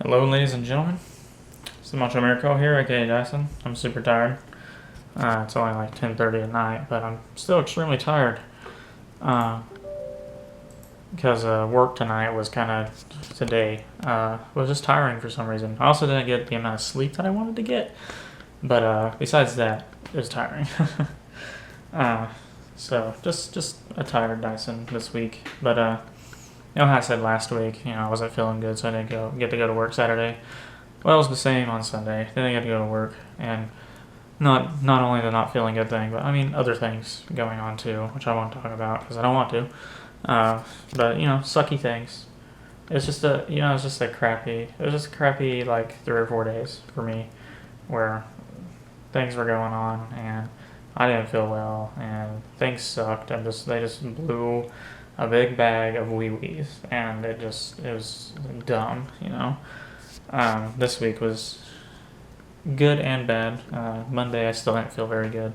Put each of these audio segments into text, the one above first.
Hello, ladies and gentlemen. It's the Macho here, aka Dyson. I'm super tired. It's only like 10:30 at night, but I'm still extremely tired. Because work tonight was today was just tiring for some reason. I also didn't get the amount of sleep that I wanted to get, but besides that, it was tiring. So just a tired Dyson this week. But how I said last week, I wasn't feeling good, so I didn't get to go to work Saturday. Well, it was the same on Sunday. Then I got to go to work, and not only the not feeling good thing, but I mean other things going on too, which I won't talk about because I don't want to. But sucky things. It's just a it was just crappy like 3 or 4 days for me, where things were going on and I didn't feel well and things sucked and they just blew a big bag of wee-wees and it was dumb. This week was good and bad. Monday I still didn't feel very good,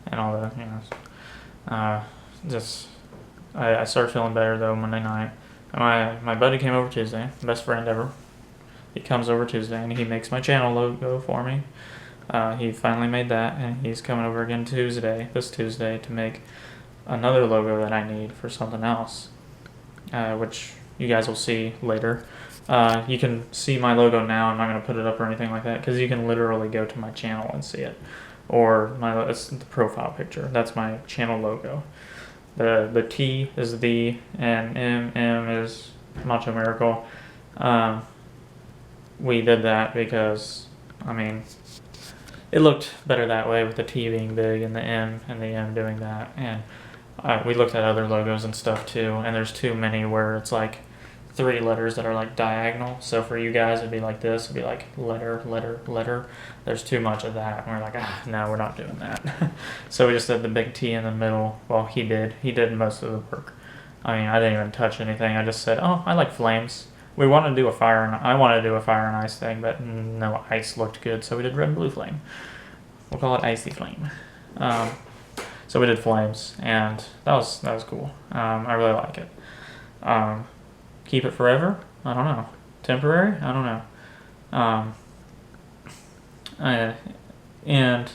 and all the I started feeling better though Monday night. My buddy came over Tuesday, best friend ever. He comes over Tuesday and he makes my channel logo for me. He finally made that, and he's coming over again this Tuesday, to make another logo that I need for something else, which you guys will see later. You can see my logo now. I'm not going to put it up or anything like that because you can literally go to my channel and see it. Or it's the profile picture. That's my channel logo. The T is the, and M is Macho Miracle. We did that because, it looked better that way with the T being big and the M doing that. And we looked at other logos and stuff too, and there's too many where it's like 3 letters that are like diagonal. So for you guys, it'd be like this. It'd be like letter, letter, letter. There's too much of that. And we're like, no, we're not doing that. So we just did the big T in the middle. Well, he did most of the work. I didn't even touch anything. I just said, I like flames. I wanted to do a fire and ice thing, but no ice looked good. So we did red and blue flame. We'll call it icy flame. So we did flames, and that was cool. I really like it. Keep it forever? I don't know. Temporary? I don't know. And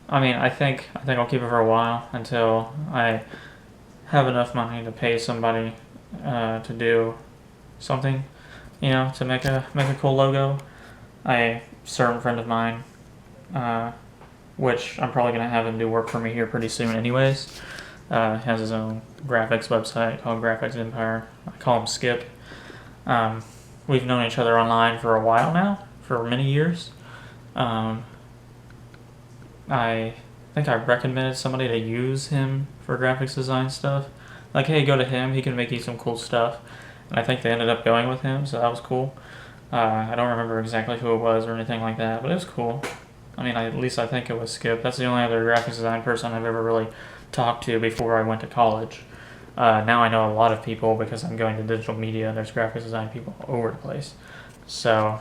I think I'll keep it for a while until I have enough money to pay somebody to do something, to make a cool logo. A certain friend of mine, which I'm probably gonna have him do work for me here pretty soon, anyways. Has his own graphics website called Graphics Empire. I call him Skip. We've known each other online for a while now, for many years. I think I recommended somebody to use him for graphics design stuff. Like, hey, go to him, he can make you some cool stuff. And I think they ended up going with him, so that was cool. I don't remember exactly who it was or anything like that, but it was cool. At least I think it was Skip. That's the only other graphics design person I've ever really talked to before I went to college. Now I know a lot of people because I'm going to digital media, and there's graphics design people all over the place. So,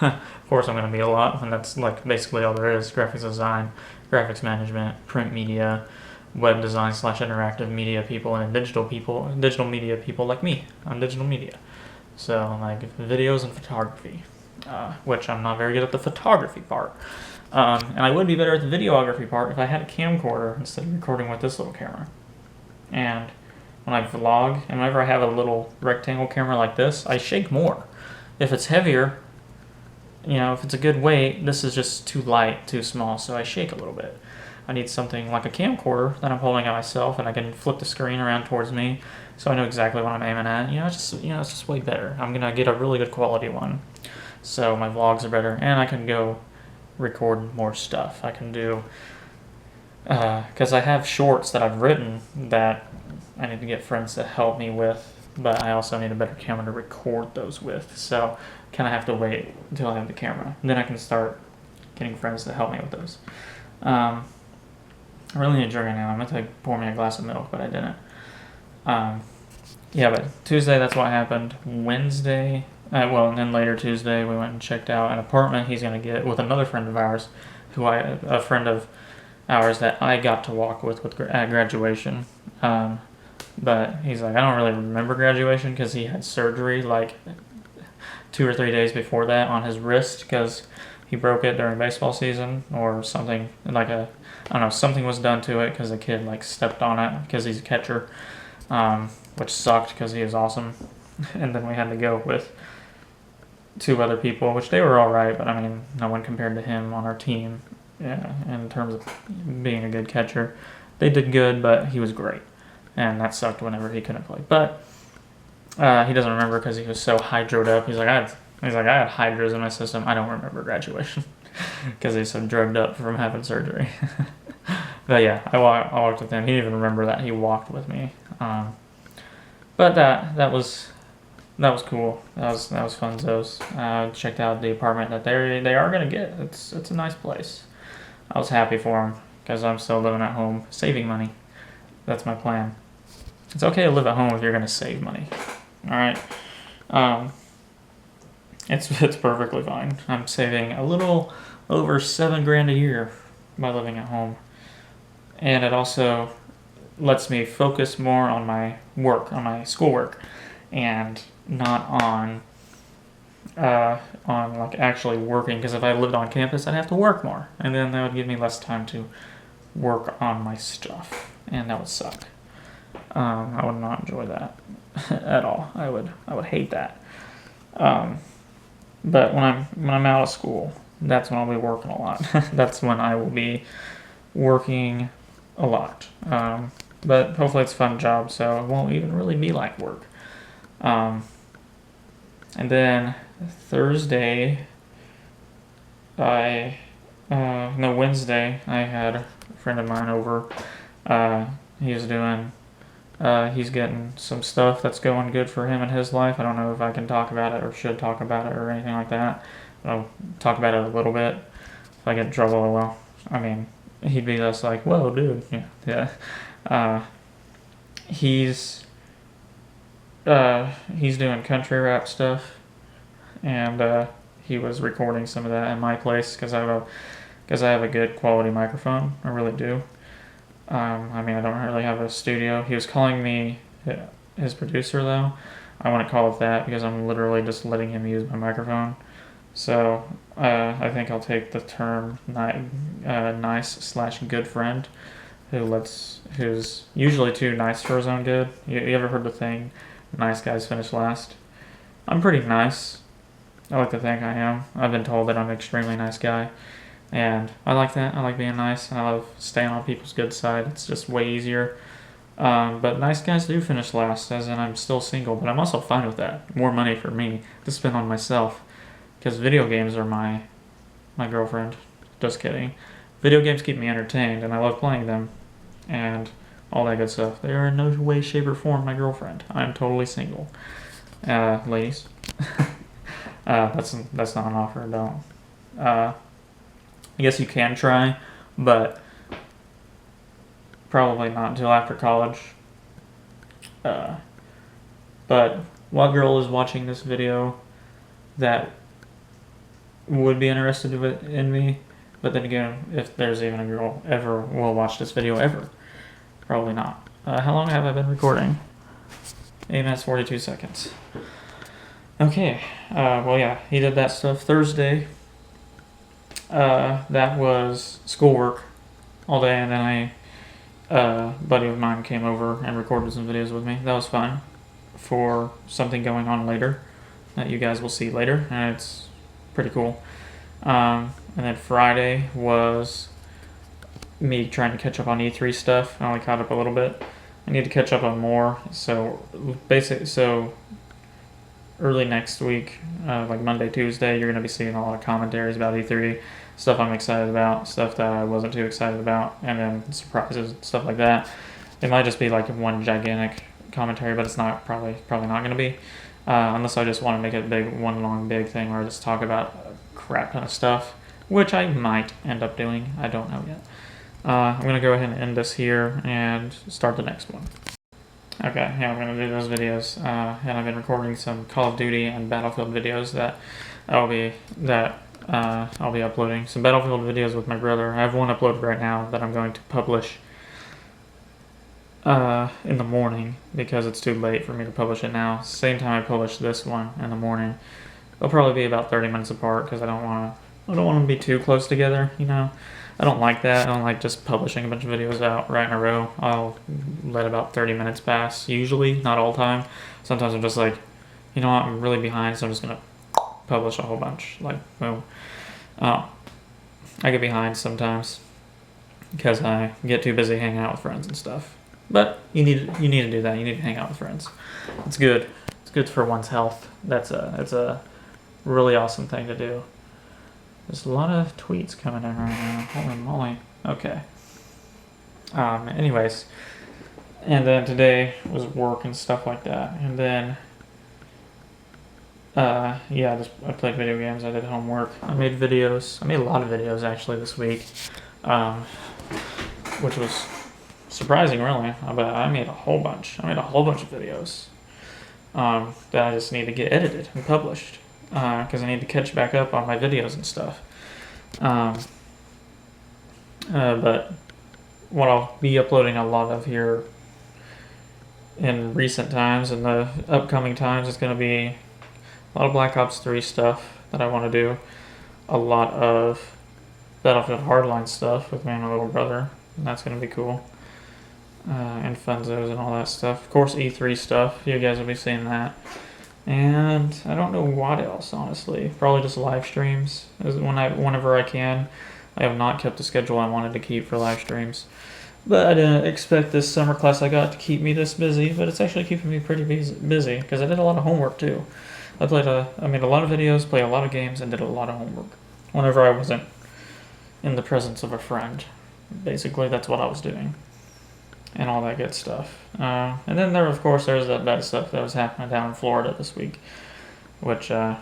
of course I'm going to meet a lot, and that's like basically all there is: graphics design, graphics management, print media, web design / interactive media people, and digital media people like me. I'm digital media. So like videos and photography, which I'm not very good at the photography part. And I would be better at the videography part if I had a camcorder instead of recording with this little camera. And when I vlog, and whenever I have a little rectangle camera like this, I shake more. If it's heavier, if it's a good weight, this is just too light, too small, so I shake a little bit. I need something like a camcorder that I'm holding at myself, and I can flip the screen around towards me, so I know exactly what I'm aiming at. It's just way better. I'm gonna get a really good quality one, so my vlogs are better, and I can go record more stuff. I can do, because I have shorts that I've written that I need to get friends to help me with, but I also need a better camera to record those with, so kind of have to wait until I have the camera, and then I can start getting friends to help me with those. I really need a drink right now. I meant to pour me a glass of milk, but I didn't. But Tuesday, that's what happened. Wednesday, and then later Tuesday, we went and checked out an apartment he's going to get with another friend of ours, a friend of ours that I got to walk with at graduation. But he's like, I don't really remember graduation because he had surgery like 2 or 3 days before that on his wrist because he broke it during baseball season or something I don't know, something was done to it because the kid like stepped on it because he's a catcher, which sucked because he was awesome. And then we had to go with 2 other people, which they were all right, but I mean, no one compared to him on our team. Yeah, in terms of being a good catcher, they did good, but he was great, and that sucked whenever he couldn't play. But he doesn't remember because he was so hydroed up. He's like, I had hydros in my system. I don't remember graduation because he's so drugged up from having surgery. But yeah, I walked with him. He didn't even remember that he walked with me. But that was cool. That was fun. Checked out the apartment that they are gonna get. It's a nice place. I was happy for them because I'm still living at home, saving money. That's my plan. It's okay to live at home if you're gonna save money. All right. It's perfectly fine. I'm saving a little over $7,000 a year by living at home, and it also lets me focus more on my work, on my schoolwork, and not on like actually working. Because if I lived on campus, I'd have to work more, and then that would give me less time to work on my stuff, and that would suck. I would not enjoy that at all. I would hate that. But when I'm out of school, that's when I'll be working a lot. That's when I will be working a lot. But hopefully it's a fun job, so it won't even really be like work. And then Thursday, Wednesday, I had a friend of mine over. He's getting some stuff that's going good for him in his life. I don't know if I can talk about it or should talk about it or anything like that. I'll talk about it a little bit. If I get in trouble, well, I mean, he'd be just like, whoa, dude. Yeah. He's doing country rap stuff, and he was recording some of that in my place because I have a good quality microphone. I really do. I mean, I don't really have a studio. He was calling me his producer, though. I want to call it that because I'm literally just letting him use my microphone. So I think I'll take the term nice/good friend, who's usually too nice for his own good. You ever heard the thing, nice guys finish last? I'm pretty nice. I like to think I am. I've been told that I'm an extremely nice guy. And I like that. I like being nice. And I love staying on people's good side. It's just way easier. But nice guys do finish last, as in I'm still single. But I'm also fine with that. More money for me to spend on myself. Because video games are my girlfriend. Just kidding. Video games keep me entertained, and I love playing them. And all that good stuff. They are in no way, shape, or form my girlfriend. I'm totally single. Ladies. That's not an offer. Don't. I guess you can try, but probably not until after college. But what girl is watching this video that would be interested in me? But then again, if there's even a girl ever will watch this video ever, probably not. How long have I been recording? 8 minutes 42 seconds. Okay. Well, yeah, he did that stuff Thursday. That was schoolwork all day, and then a buddy of mine came over and recorded some videos with me. That was fun for something going on later that you guys will see later, and it's pretty cool. And then Friday was me trying to catch up on E3 stuff. I only caught up a little bit. I need to catch up on more. So early next week, like Monday, Tuesday, you're going to be seeing a lot of commentaries about E3, stuff I'm excited about, stuff that I wasn't too excited about, and then surprises, stuff like that. It might just be like one gigantic commentary, but it's not probably not going to be, unless I just want to make it one long big thing where I just talk about a crap ton of stuff, which I might end up doing. I don't know yet. I'm going to go ahead and end this here and start the next one. Okay, yeah, I'm going to do those videos, and I've been recording some Call of Duty and Battlefield videos that I'll be uploading. Some Battlefield videos with my brother. I have one uploaded right now that I'm going to publish in the morning because it's too late for me to publish it now. Same time I publish this one in the morning. They'll probably be about 30 minutes apart because I don't want them to be too close together. I don't like that. I don't like just publishing a bunch of videos out right in a row. I'll let about 30 minutes pass. Usually, not all the time. Sometimes I'm just like, you know what, I'm really behind, so I'm just gonna publish a whole bunch. Like, boom. I get behind sometimes because I get too busy hanging out with friends and stuff. But you need to do that. You need to hang out with friends. It's good. It's good for one's health. It's a really awesome thing to do. There's a lot of tweets coming in right now. Holy moly. Okay. Anyways, and then today was work and stuff like that, and then I played video games. I did homework. I made videos. I made a lot of videos actually this week, which was surprising, really. But I made a whole bunch. I made a whole bunch of videos that I just need to get edited and published because I need to catch back up on my videos and stuff. But what I'll be uploading a lot of here in recent times and the upcoming times is going to be a lot of Black Ops 3 stuff that I want to do, a lot of Battlefield Hardline stuff with me and my little brother, and that's going to be cool, and Funzos and all that stuff. Of course, E3 stuff, you guys will be seeing that. And I don't know what else, honestly. Probably just live streams whenever I can. I have not kept the schedule I wanted to keep for live streams. But I didn't expect this summer class I got to keep me this busy, but it's actually keeping me pretty busy because I did a lot of homework too. I made a lot of videos, played a lot of games, and did a lot of homework whenever I wasn't in the presence of a friend. Basically, that's what I was doing. And all that good stuff. And then there's that bad stuff that was happening down in Florida this week, which I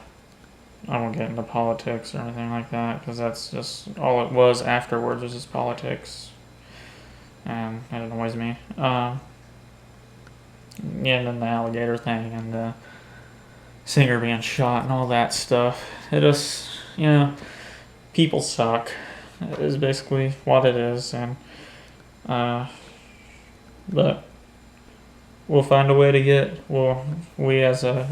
won't get into politics or anything like that, because that's just all it was afterwards was just politics, and it annoys me. And then the alligator thing and the singer being shot and all that stuff. It just, people suck. It is basically what it is, and but we'll find a way to get. We as a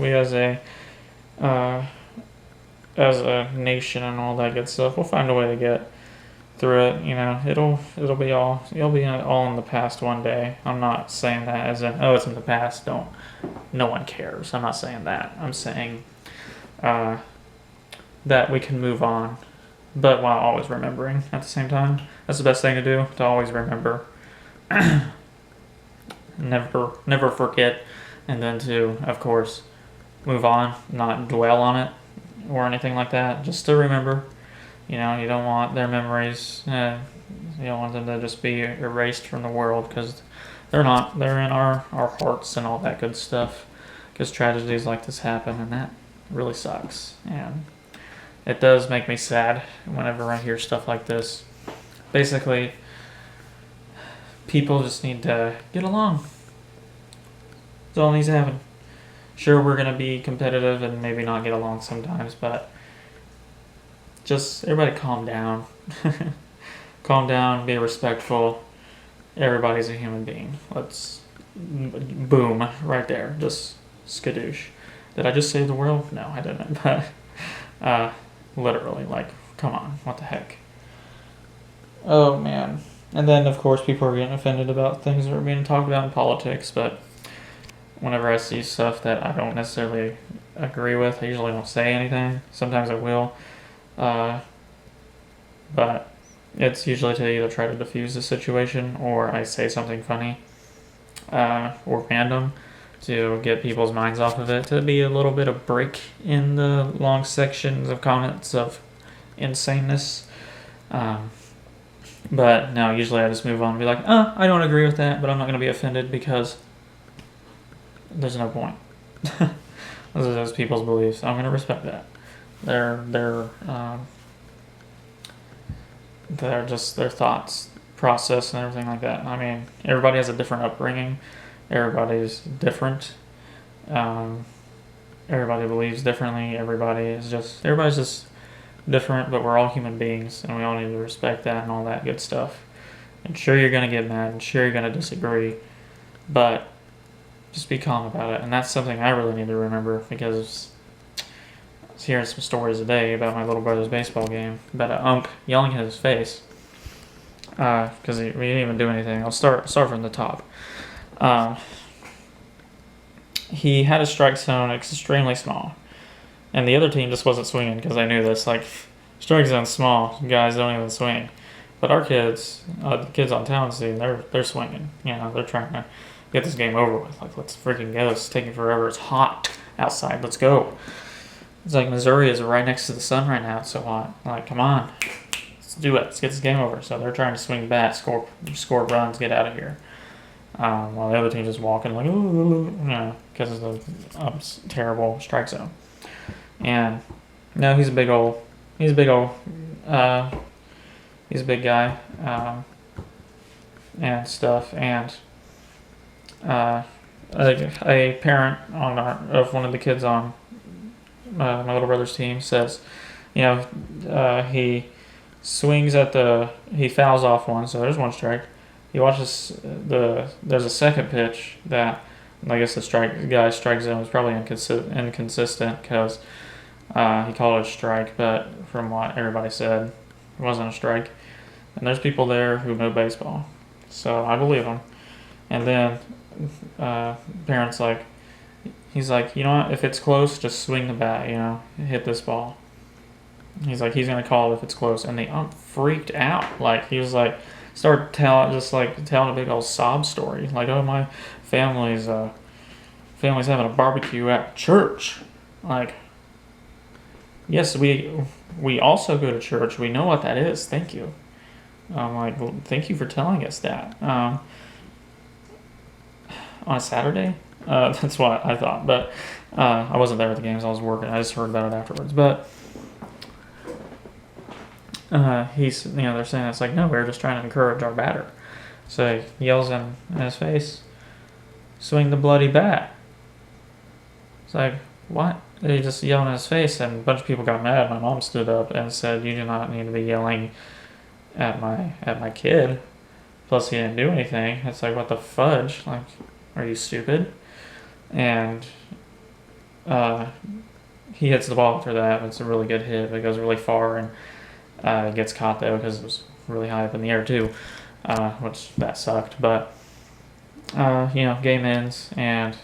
nation and all that good stuff, we'll find a way to get through it. It'll be all in the past one day. I'm not saying that as in, oh, it's in the past. No one cares. I'm not saying that. I'm saying that we can move on, but while always remembering at the same time. That's the best thing to do, to always remember. Never forget, and then to, of course, move on, not dwell on it or anything like that, just to remember. You don't want their memories, you don't want them to just be erased from the world, because they're not. They're in our hearts and all that good stuff, because tragedies like this happen, and that really sucks. And it does make me sad whenever I hear stuff like this. Basically, people just need to get along. That's all needs to happen. Sure, we're going to be competitive and maybe not get along sometimes, but just everybody calm down. Calm down, be respectful. Everybody's a human being. Let's, boom, right there. Just skadoosh. Did I just save the world? No, I didn't. But literally, come on, what the heck? Oh, man. And then, of course, people are getting offended about things that are being talked about in politics, but whenever I see stuff that I don't necessarily agree with, I usually don't say anything. Sometimes I will. But it's usually to either try to diffuse the situation, or I say something funny or random to get people's minds off of it, to be a little bit of break in the long sections of comments of insaneness. But no, usually I just move on and be like, I don't agree with that, but I'm not going to be offended because there's no point. Those are those people's beliefs. I'm going to respect that. They're just their thoughts, process, and everything like that. I mean, everybody has a different upbringing. Everybody's different. Everybody believes differently. Everybody's just different, but we're all human beings, and we all need to respect that and all that good stuff. And sure, you're going to get mad, and sure, you're going to disagree, but just be calm about it. And that's something I really need to remember, because was hearing some stories today about my little brother's baseball game, about an ump yelling in his face because we didn't even do anything. I'll start from the top. He had a strike zone extremely small, and the other team just wasn't swinging because I knew this. Like, strike zone's small, guys don't even swing. But our kids, the kids on town scene, they're swinging. You know, they're trying to get this game over with. Like, let's freaking go. It's taking forever. It's hot outside. Let's go. It's like Missouri is right next to the sun right now. It's so hot. Like, come on, let's do it. Let's get this game over. So they're trying to swing bat, score runs, get out of here. While the other team just walking like, ooh, you know, because of the terrible strike zone. And no, he's a big guy, and stuff. And a parent of one of the kids on my little brother's team says, you know, he fouls off one, so there's one strike. He watches there's a second pitch that I guess the guy's strike zone was probably inconsistent because he called it a strike, but from what everybody said, it wasn't a strike. And there's people there who know baseball, so I believe him. And then parents he's like, you know what? If it's close, just swing the bat. You know, hit this ball. He's like, he's gonna call it if it's close. And the ump freaked out. Like, he was like, started telling a big old sob story. Like, oh, my family's having a barbecue at church. Like, yes, we also go to church. We know what that is. Thank you. I'm like, well, thank you for telling us that. On a Saturday? That's what I thought. But I wasn't there at the games. I was working. I just heard about it afterwards. But he's, you know, they're saying it's like, no, we're just trying to encourage our batter. So he yells in his face, swing the bloody bat. It's like, what? He just yelled in his face, and a bunch of people got mad. My mom stood up and said, you do not need to be yelling at my kid. Plus, he didn't do anything. It's like, what the fudge? Like, are you stupid? And he hits the ball after that. It's a really good hit. It goes really far, and it gets caught, though, because it was really high up in the air, too, which that sucked. But, you know, game ends, and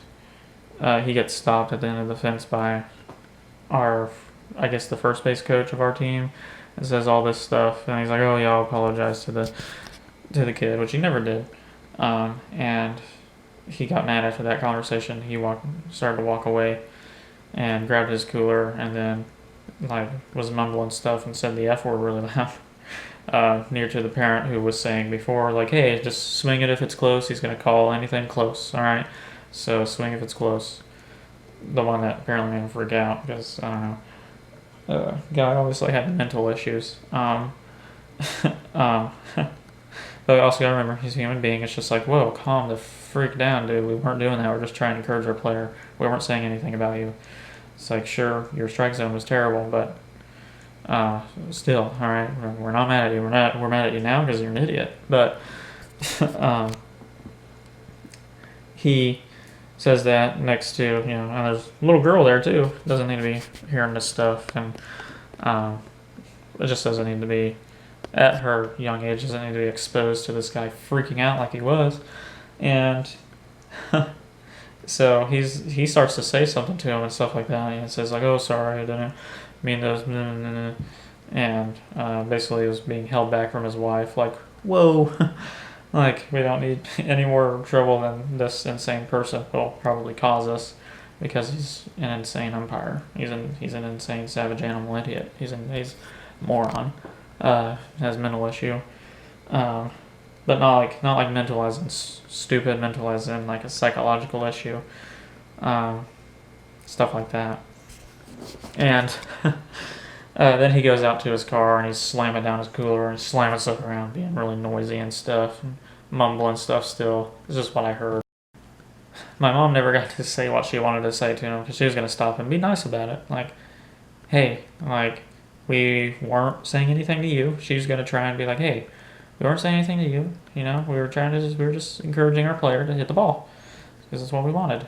he gets stopped at the end of the fence by I guess the first base coach of our team, and says all this stuff. And he's like, oh, yeah, I'll apologize to the kid, which he never did. And he got mad after that conversation. He started to walk away and grabbed his cooler, and then was mumbling stuff and said the F word really loud, near to the parent who was saying before, like, hey, just swing it if it's close. He's going to call anything close. All right. So swing if it's close. The one that apparently made him freak out because, I don't know, guy obviously had mental issues. But also gotta remember, he's a human being. It's just like, whoa, calm the freak down, dude. We weren't doing that. We're just trying to encourage our player. We weren't saying anything about you. It's like, sure, your strike zone was terrible, but still, all right, we're not mad at you. We're mad at you now because you're an idiot. But he says that next to, you know, and there's a little girl there too. Doesn't need to be hearing this stuff, and it just doesn't need to be, at her young age, doesn't need to be exposed to this guy freaking out like he was. And so he starts to say something to him and stuff like that, and he says like, oh, sorry, I didn't mean those, and basically he was being held back from his wife, like, whoa. Like, we don't need any more trouble than this insane person will probably cause us, because he's an insane umpire. He's an insane savage animal idiot. He's a moron. Has mental issue, but not like mental as in stupid, mental as in like a psychological issue, stuff like that. And then he goes out to his car and he's slamming down his cooler and slamming stuff around, being really noisy and stuff, and mumbling stuff still. It's just what I heard. My mom never got to say what she wanted to say to him because she was going to stop him and be nice about it. Like, hey, like, we weren't saying anything to you. She was going to try and be like, hey, we weren't saying anything to you. You know, we were just encouraging our player to hit the ball because that's what we wanted.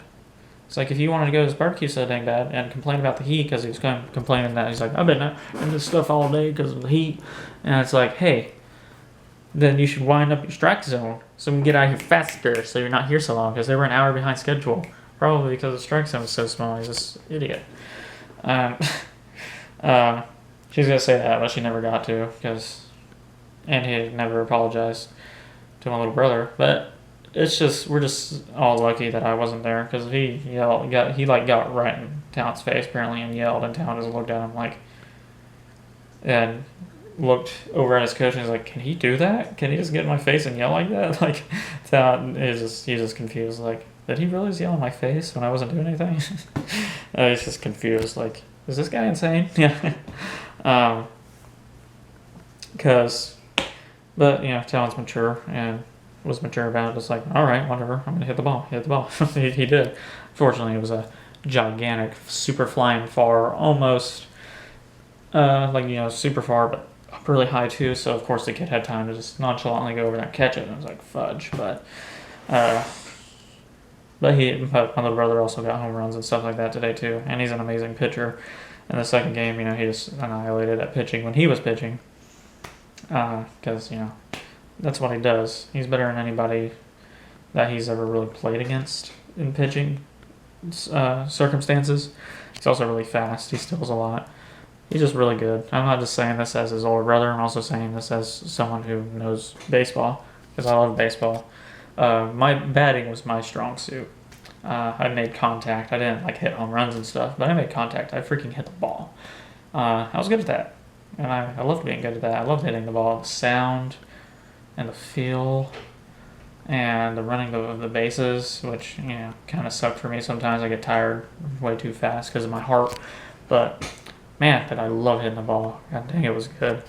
It's like, if you wanted to go to this barbecue so dang bad and complain about the heat, because he was kind of complaining that he's like, I've been in this stuff all day because of the heat. And it's like, hey, then you should wind up your strike zone so we can get out of here faster so you're not here so long, because they were an hour behind schedule. Probably because the strike zone was so small. He's just an idiot. She's going to say that, but she never got to, and he never apologized to my little brother. But it's just, we're just all lucky that I wasn't there, because he got right in Talon's face apparently and yelled, and Talon just looked at him like, and looked over at his coach and he's like, can he do that? Can he just get in my face and yell like that? Like, Talon he's just confused, like, did he really just yell in my face when I wasn't doing anything? He's just confused, like, is this guy insane? Yeah. But Talon's mature and was mature about it. It's like, all right, whatever, I'm gonna hit the ball. He did. Fortunately, it was a gigantic, super flying far, almost super far, but up really high too. So of course the kid had time to just nonchalantly go over there and catch it. And I was like, fudge. But my little brother also got home runs and stuff like that today too, and he's an amazing pitcher. In the second game, he just annihilated at pitching when he was pitching, because that's what he does. He's better than anybody that he's ever really played against in pitching circumstances. He's also really fast. He steals a lot. He's just really good. I'm not just saying this as his older brother. I'm also saying this as someone who knows baseball, because I love baseball. My batting was my strong suit. I made contact. I didn't hit home runs and stuff, but I made contact. I freaking hit the ball. I was good at that, and I loved being good at that. I loved hitting the ball. The sound and the feel and the running of the bases, which kind of sucked for me sometimes. I get tired way too fast because of my heart, but man, did I love hitting the ball. God dang, it was good.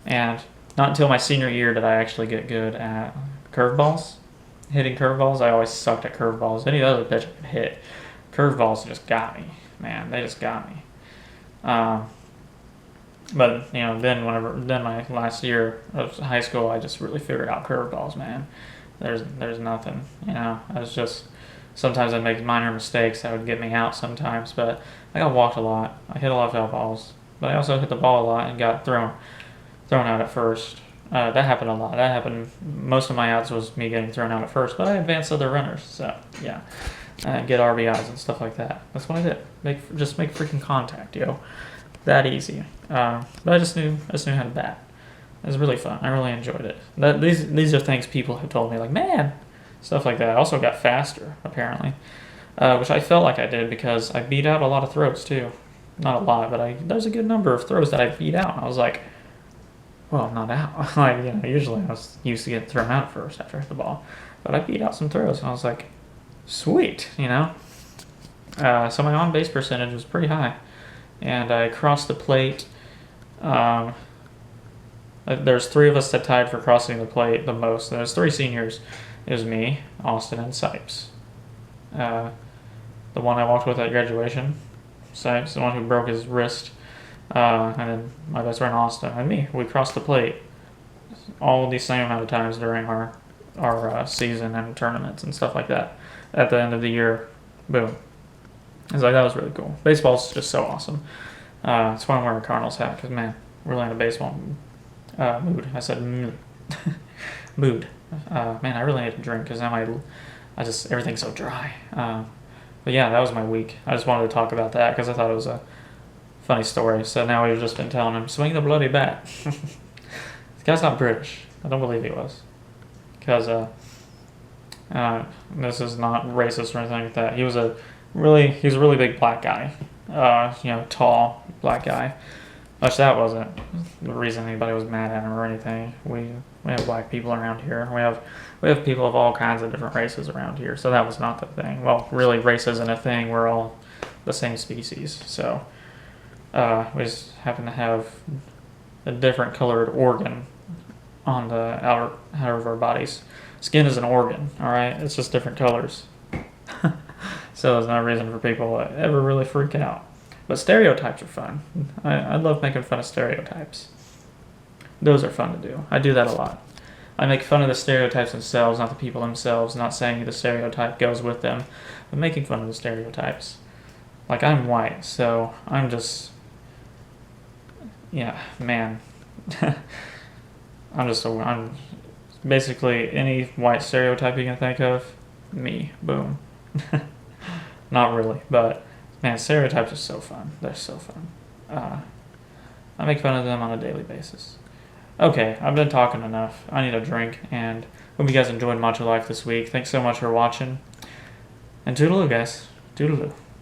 And not until my senior year did I actually get good at curveballs. Hitting curveballs. I always sucked at curveballs. Any other pitch I could hit. Curveballs just got me. Man, they just got me. But then my last year of high school, I just really figured out curveballs, man. There's nothing. I was just, sometimes I'd make minor mistakes that would get me out sometimes, but I got walked a lot. I hit a lot of foul balls, but I also hit the ball a lot and got thrown out at first. That happened a lot. That happened. Most of my outs was me getting thrown out at first, but I advanced other runners. So yeah, get RBIs and stuff like that. That's what I did. Make freaking contact, that easy. But I just knew how to bat. It was really fun. I really enjoyed it. These are things people have told me, like, man, stuff like that. I also got faster apparently, which I felt like I did because I beat out a lot of throws too. Not a lot, but there's a good number of throws that I beat out. And I was like, well, I'm not out. Usually I was used to getting thrown out first after I hit the ball. But I beat out some throws, and I was like, sweet, So my on-base percentage was pretty high. And I crossed the plate. There's three of us that tied for crossing the plate the most. There's three seniors. It was me, Austin, and Sipes. The one I walked with at graduation, Sipes, the one who broke his wrist. And then my best friend Austin and me, we crossed the plate all the same amount of times during our season and tournaments and stuff like that. At the end of the year, boom. It's like, that was really cool. Baseball's just so awesome. It's why I'm wearing a Cardinals hat, because man, we're really in a baseball mood. I said mood. Mood. Man, I really need to drink because now everything's so dry. But yeah, that was my week. I just wanted to talk about that because I thought it was a funny story. So now we've just been telling him, swing the bloody bat. This guy's not British. I don't believe he was. Because this is not racist or anything like that. He was a really big black guy. Tall black guy. Which that wasn't the reason anybody was mad at him or anything. We have black people around here. We have people of all kinds of different races around here. So that was not the thing. Well, really, race isn't a thing. We're all the same species. So we just happen to have a different colored organ on the outer of our bodies. Skin is an organ, all right? It's just different colors. So there's no reason for people to ever really freak out. But stereotypes are fun. I love making fun of stereotypes. Those are fun to do. I do that a lot. I make fun of the stereotypes themselves, not the people themselves. Not saying the stereotype goes with them, but making fun of the stereotypes. Like, I'm white, so I'm just, yeah, man. I'm basically any white stereotype you can think of, me. Boom. Not really, but man, stereotypes are so fun. They're so fun. I make fun of them on a daily basis. Okay, I've been talking enough. I need a drink, and hope you guys enjoyed Macho Life this week. Thanks so much for watching, and toodaloo, guys. Toodaloo.